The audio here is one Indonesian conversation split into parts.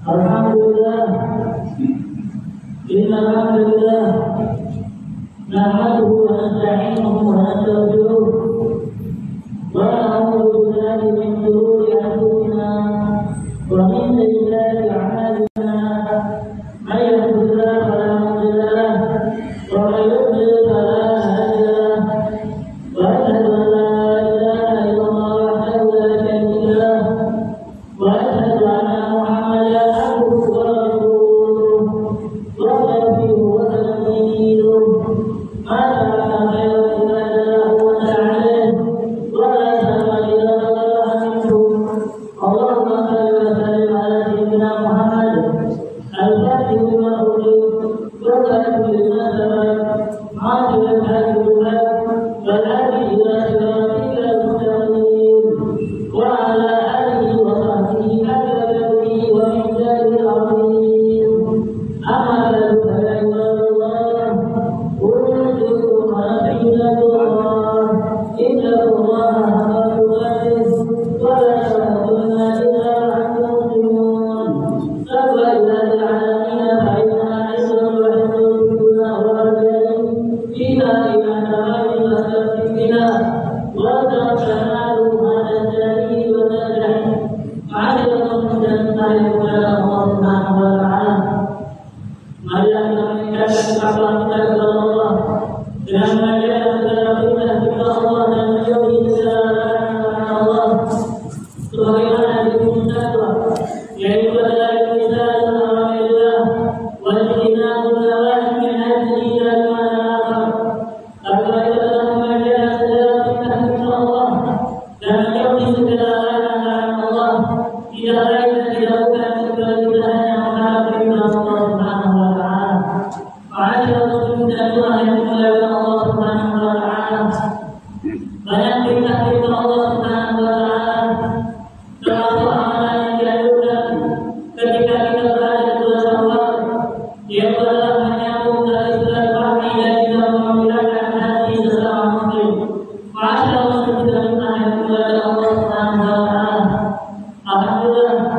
Alhamdulillah, innalhamdulillah, nahmaduhu wa nasta'inuhu wa nastaghfiruh, wa na'udzu billahi min shururi anfusina wa min sayyiati a'malina. May yahdihillahu fala mudilla lahu wa may yudlil fala hadiya lahu. Wa ashhadu an la ilaha illallah wahdahu la sharika lahu wa ashhadu anna Muhammadan abduhu wa rasuluh wa sahbihi wa sallam. Ma kana khairan illa lahu wa ta'ala wa la thamani illa minkum. Allahumma salli wa sallim ala sayyidina Muhammad al-fatih lima ughliq wa al-khatimi lima sabaq nāsir al-haqqi bil-haqq wal hādī ilā sirātika al-mustaqīm wa ala alihi wa sahbihi haqqa qadrihi wa miqdarihi al-'azīm. Amma ba'du fa ya ibādallah, أوصيكم بتقوى الله، اتقوا الله حق تقاته ولا تموتن إلا وأنتم مسلمون. تقوى إله العالمين فإنها عزة وحفظ كنا ورجال فيها إلى نوائب وترتيبنا وتنال هذا الجليل وتنجح معرفة تنتهي إلى الله سبحانه وتعالى. Marilah kita meningkatkan ketakwaan kita kepada Allah dengan mengajarkan segala perintah kepada Allah dan menjauhi segala larangan Allah. Sebagaimana diperintahkan, yaitu adalah kita dan Alhamdulillah wajibna berlawan min ajli dan mana. Agar kita telah mengajarkan segala perintah kepada Allah dan menjauhi segala larangan Allah. Tidak lain dan tidak bukan kecuali kita hanya mengharap perintah Allah Subhanahu wa ta'ala. Ma'asyiral muslimin dan Tuhan yang dimuliakan Allah Subhanahu wa ta'ala. Banyak perintah-perintah Allah Subhanahu wa ta'ala termasuk amalan yang dianjurkan ketika kita berada di bulan Syawal, yaitu adalah menyambung dari silaturahmi dan juga mengembirakan hati sesama muslim. Ma'asyiral muslimin dan Tuhan yang dimuliakan Allah Subhanahu wa ta'ala. Alhamdulillah,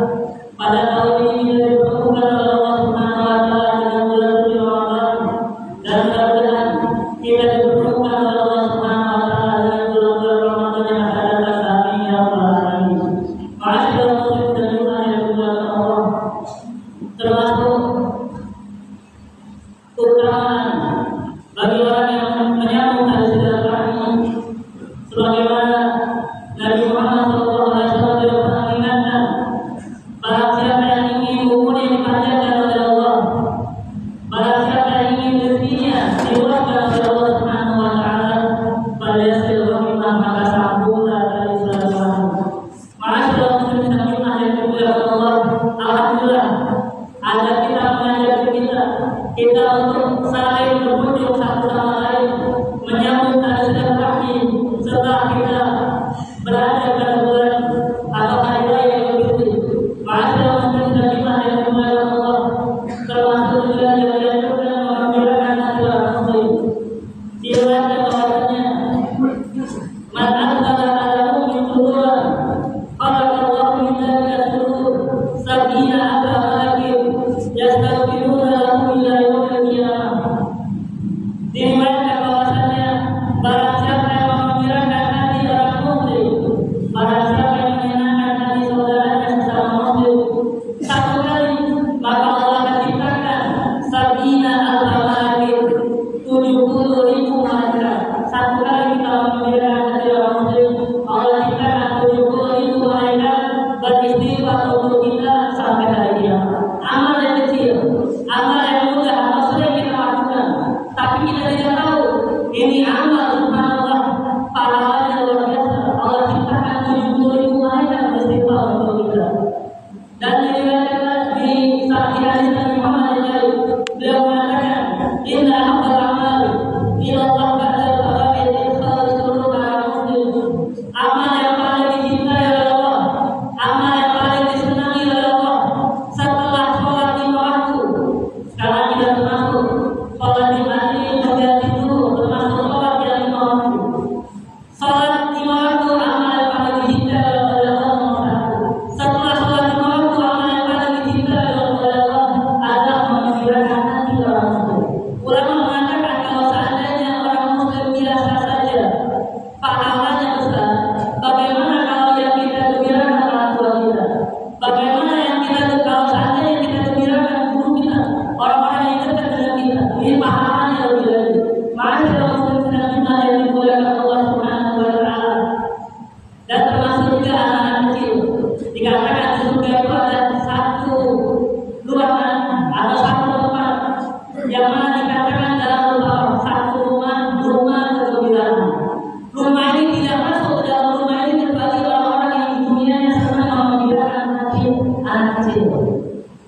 kecil.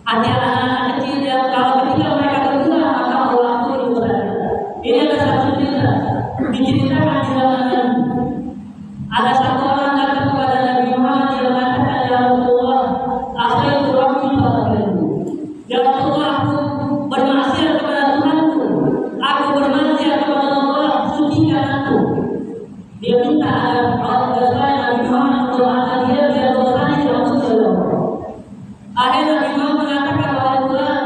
Ada anak-anak kecil yang kalau ketika mereka bergerak maka orang tua itu berada. Ini ada satu cerita diceritakan di zaman ada satu orang datang kepada Nabi Muhammad yang mengatakan, ya Rasulullah, asal Rabbi fa'alahu. Ya Rasulullah, aku bermaksiat kepada Tuhanku, aku bermaksiat kepada Allah, sucikan aku. Dia minta agar Nabi Muhammad mendoakan dia biar dosanya diampuni oleh Allah. Akhirnya Nabi Muhammad mengatakan, wahai Tuhan,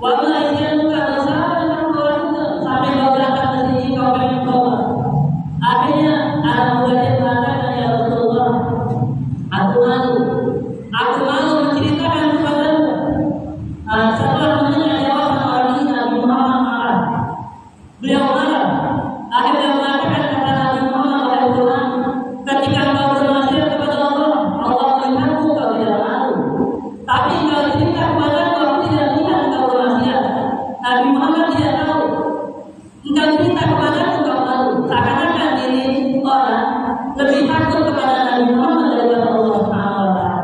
wala isyanuka dosakan keluarga sampai kau berangkat ke sini kau pengen tobat. Akhirnya anak mudanya mengatakan, ya Rasulullah, aku malu menceritakan kepadamu. Setelah mendengar jawaban orang ini, Nabi Muhammad marah. Beliau marah. Akhirnya mengatakan kepada Nabi Muhammad, wahai Tuhan, ketika kau bermaksiat kepada Allah, Allah melihatmu, kau tidak malu. Tapi kau cerita kepadaku, aku tidak lihat kau bermaksiat. Nabi Muhammad tidak tahu. Engkau cerita kepadaku, kau malu. Seakan-akan diri orang lebih takut kepada Nabi Muhammad daripada Allah Subhanahu wa Ta'ala.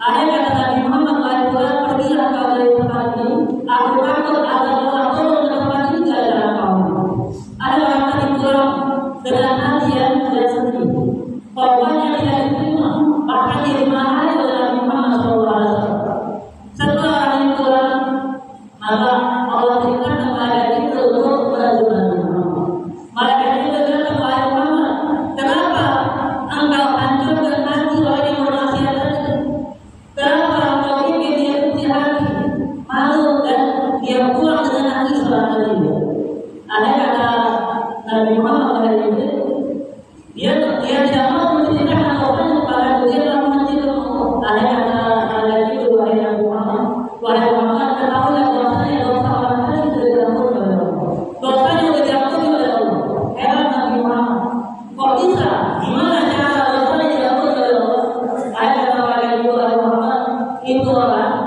Akhirnya kata Nabi Muhammad, wahai Tuhan, pergilah kau dari tempat ini. Aku takut agar Allah turun ke tempat ini gara-gara kau. Ada orang tadi pulang dengan hati yang tidak sedih. Korbannya tidak diterima, bahkan dimarahi oleh Nabi Muhammad SAW. Setelah orang ini pulang, maka Allah berikan kepada kita untuk menuju Nabi Muhammad. Malaikat itu berkata, wahai Muhammad, kenapa engkau hancurkan hati orang yang bermaksiat tadi? Kenapa engkau bikin dia kecil hati, malu dan dia pulang dengan nangis selama dia? Ada kata Nabi Muhammad kepada dia tidak mau menceritakan orang kepada dia dalam menceritakan. Ada kata itu, wahai Nabi Muhammad, ketahuilah dosanya dosa orang lain sudah diampuni oleh Allah. Dosanya sudah diampuni oleh Allah. Heran Nabi Muhammad, kok bisa? Gimana cara dosanya diampuni oleh Allah? Ada kata wahai Muhammad, itu orang